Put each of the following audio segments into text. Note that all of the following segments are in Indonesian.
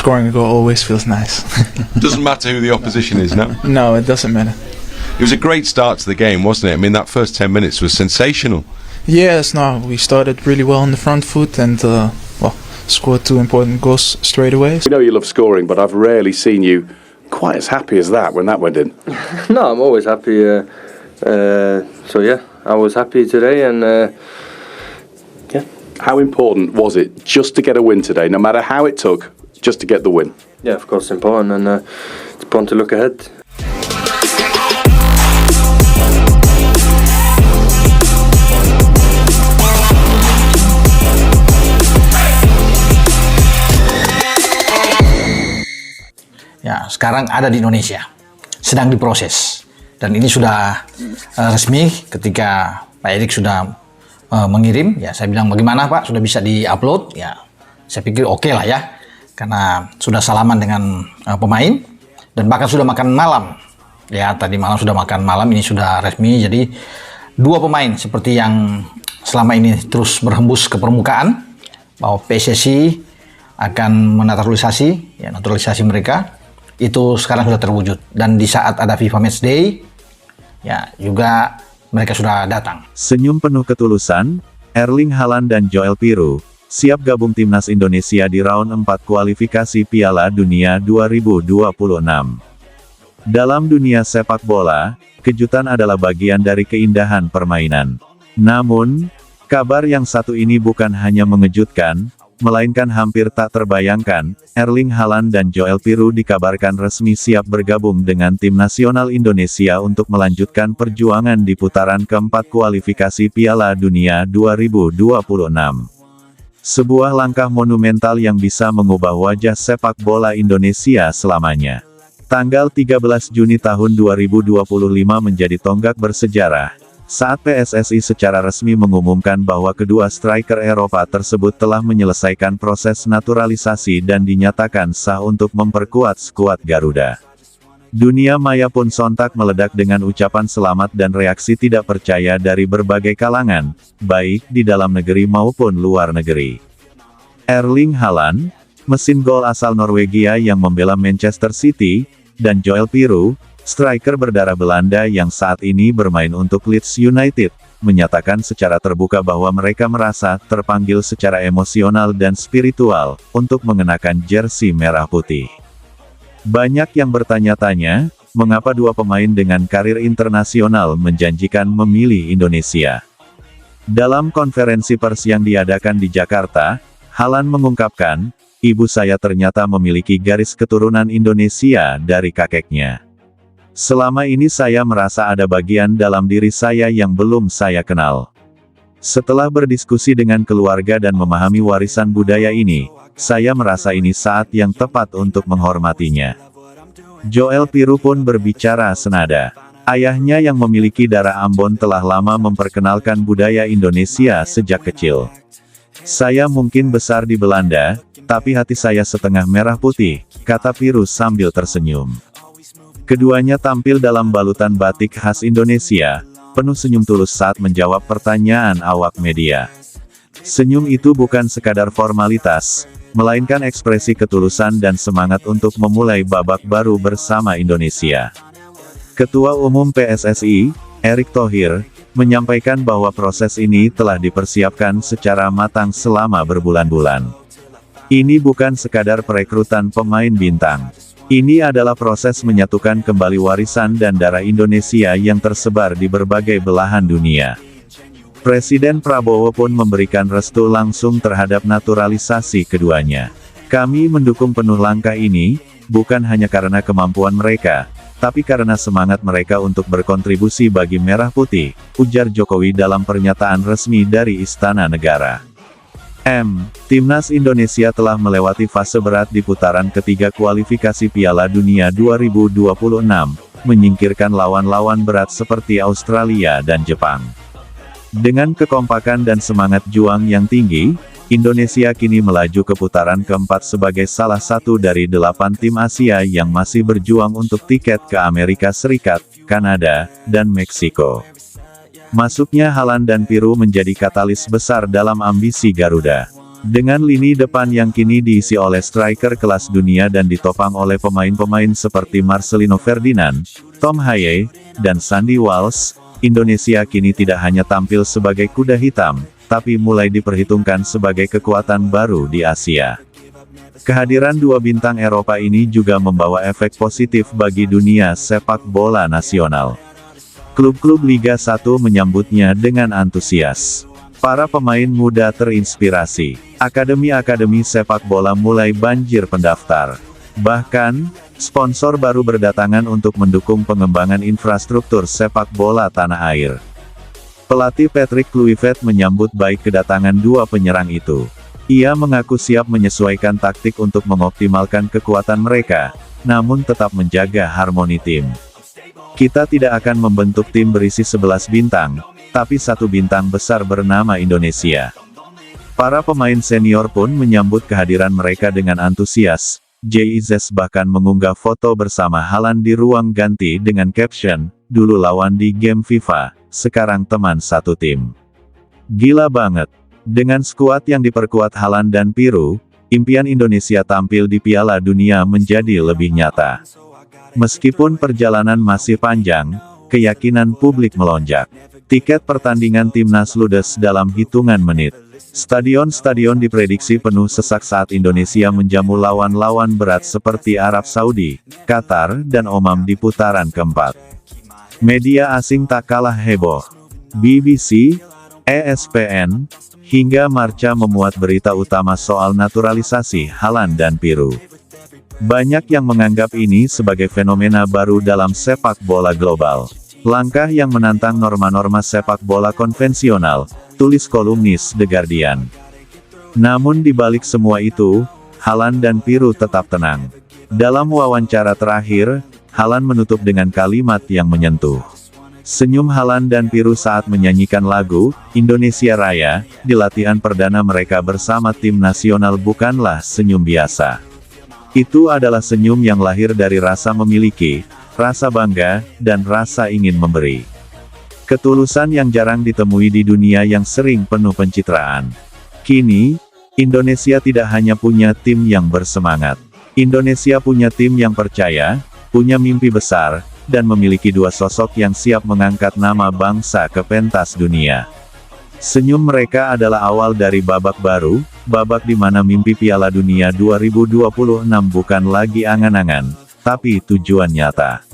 scoring a goal always feels nice. Doesn't matter who the opposition is, no? No, it doesn't matter. It was a great start to the game, wasn't it? I mean, that first 10 minutes was sensational. Yes, no, we started really well on the front foot and scored 2 important goals straight away. We know you love scoring, but I've rarely seen you quite as happy as that when that went in. No, I'm always happy. So yeah, I was happy today, and yeah. How important was it just to get a win today, no matter how it took, just to get the win? Yeah, of course, it's important, and it's important to look ahead. Ya, sekarang ada di Indonesia, sedang diproses, dan ini sudah resmi ketika Pak Erik sudah mengirim. Ya, saya bilang bagaimana Pak, sudah bisa diupload? Ya, saya pikir oke lah ya, karena sudah salaman dengan pemain dan bahkan sudah makan malam. Ya, tadi malam sudah makan malam, ini sudah resmi. Jadi 2 pemain seperti yang selama ini terus berhembus ke permukaan bahwa PSSI akan menaturalisasi, ya, naturalisasi mereka. Itu sekarang sudah terwujud, dan di saat ada FIFA Matchday ya juga mereka sudah datang. Senyum penuh ketulusan, Erling Haaland dan Joel Piroe siap gabung timnas Indonesia di round 4 kualifikasi Piala Dunia 2026. Dalam dunia sepak bola, kejutan adalah bagian dari keindahan permainan. Namun, kabar yang satu ini bukan hanya mengejutkan, melainkan hampir tak terbayangkan. Erling Haaland dan Joel Piroe dikabarkan resmi siap bergabung dengan tim nasional Indonesia untuk melanjutkan perjuangan di putaran keempat kualifikasi Piala Dunia 2026. Sebuah langkah monumental yang bisa mengubah wajah sepak bola Indonesia selamanya. Tanggal 13 Juni tahun 2025 menjadi tonggak bersejarah saat PSSI secara resmi mengumumkan bahwa kedua striker Eropa tersebut telah menyelesaikan proses naturalisasi dan dinyatakan sah untuk memperkuat skuad Garuda. Dunia maya pun sontak meledak dengan ucapan selamat dan reaksi tidak percaya dari berbagai kalangan, baik di dalam negeri maupun luar negeri. Erling Haaland, mesin gol asal Norwegia yang membela Manchester City, dan Joel Piroe, striker berdarah Belanda yang saat ini bermain untuk Leeds United, menyatakan secara terbuka bahwa mereka merasa terpanggil secara emosional dan spiritual untuk mengenakan jersey merah putih. Banyak yang bertanya-tanya, mengapa 2 pemain dengan karir internasional menjanjikan memilih Indonesia. Dalam konferensi pers yang diadakan di Jakarta, Haaland mengungkapkan, "Ibu saya ternyata memiliki garis keturunan Indonesia dari kakeknya. Selama ini saya merasa ada bagian dalam diri saya yang belum saya kenal. Setelah berdiskusi dengan keluarga dan memahami warisan budaya ini, saya merasa ini saat yang tepat untuk menghormatinya." Joel Piroe pun berbicara senada. Ayahnya yang memiliki darah Ambon telah lama memperkenalkan budaya Indonesia sejak kecil. "Saya mungkin besar di Belanda, tapi hati saya setengah merah putih," kata Piroe sambil tersenyum. Keduanya tampil dalam balutan batik khas Indonesia, penuh senyum tulus saat menjawab pertanyaan awak media. Senyum itu bukan sekadar formalitas, melainkan ekspresi ketulusan dan semangat untuk memulai babak baru bersama Indonesia. Ketua Umum PSSI, Erick Thohir, menyampaikan bahwa proses ini telah dipersiapkan secara matang selama berbulan-bulan. Ini bukan sekadar perekrutan pemain bintang. Ini adalah proses menyatukan kembali warisan dan darah Indonesia yang tersebar di berbagai belahan dunia. Presiden Prabowo pun memberikan restu langsung terhadap naturalisasi keduanya. "Kami mendukung penuh langkah ini, bukan hanya karena kemampuan mereka, tapi karena semangat mereka untuk berkontribusi bagi Merah Putih," ujar Jokowi dalam pernyataan resmi dari Istana Negara. Timnas Indonesia telah melewati fase berat di putaran ketiga kualifikasi Piala Dunia 2026, menyingkirkan lawan-lawan berat seperti Australia dan Jepang. Dengan kekompakan dan semangat juang yang tinggi, Indonesia kini melaju ke putaran keempat sebagai salah satu dari 8 tim Asia yang masih berjuang untuk tiket ke Amerika Serikat, Kanada, dan Meksiko. Masuknya Haaland dan Piroe menjadi katalis besar dalam ambisi Garuda. Dengan lini depan yang kini diisi oleh striker kelas dunia dan ditopang oleh pemain-pemain seperti Marcelino Ferdinand, Tom Haye, dan Sandy Walsh, Indonesia kini tidak hanya tampil sebagai kuda hitam, tapi mulai diperhitungkan sebagai kekuatan baru di Asia. Kehadiran dua bintang Eropa ini juga membawa efek positif bagi dunia sepak bola nasional. Klub-klub Liga 1 menyambutnya dengan antusias. Para pemain muda terinspirasi. Akademi-akademi sepak bola mulai banjir pendaftar. Bahkan, sponsor baru berdatangan untuk mendukung pengembangan infrastruktur sepak bola tanah air. Pelatih Patrick Kluivert menyambut baik kedatangan dua penyerang itu. Ia mengaku siap menyesuaikan taktik untuk mengoptimalkan kekuatan mereka, namun tetap menjaga harmoni tim. Kita tidak akan membentuk tim berisi 11 bintang, tapi satu bintang besar bernama Indonesia. Para pemain senior pun menyambut kehadiran mereka dengan antusias. JIZ bahkan mengunggah foto bersama Haaland di ruang ganti dengan caption, "Dulu lawan di game FIFA, sekarang teman satu tim." Gila banget. Dengan skuad yang diperkuat Haaland dan Piru, impian Indonesia tampil di Piala Dunia menjadi lebih nyata. Meskipun perjalanan masih panjang, keyakinan publik melonjak. Tiket pertandingan timnas ludes dalam hitungan menit. Stadion-stadion diprediksi penuh sesak saat Indonesia menjamu lawan-lawan berat seperti Arab Saudi, Qatar, dan Oman di putaran keempat. Media asing tak kalah heboh. BBC, ESPN, hingga Marca memuat berita utama soal naturalisasi Haaland dan Piru. Banyak yang menganggap ini sebagai fenomena baru dalam sepak bola global. Langkah yang menantang norma-norma sepak bola konvensional, tulis kolumnis The Guardian. Namun di balik semua itu, Haaland dan Piru tetap tenang. Dalam wawancara terakhir, Haaland menutup dengan kalimat yang menyentuh. Senyum Haaland dan Piru saat menyanyikan lagu Indonesia Raya di latihan perdana mereka bersama tim nasional bukanlah senyum biasa. Itu adalah senyum yang lahir dari rasa memiliki, rasa bangga, dan rasa ingin memberi. Ketulusan yang jarang ditemui di dunia yang sering penuh pencitraan. Kini, Indonesia tidak hanya punya tim yang bersemangat. Indonesia punya tim yang percaya, punya mimpi besar, dan memiliki dua sosok yang siap mengangkat nama bangsa ke pentas dunia. Senyum mereka adalah awal dari babak baru, babak di mana mimpi Piala Dunia 2026 bukan lagi angan-angan, tapi tujuan nyata.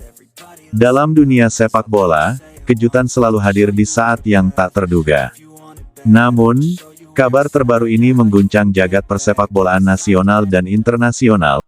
Dalam dunia sepak bola, kejutan selalu hadir di saat yang tak terduga. Namun, kabar terbaru ini mengguncang jagat persepakbolaan nasional dan internasional.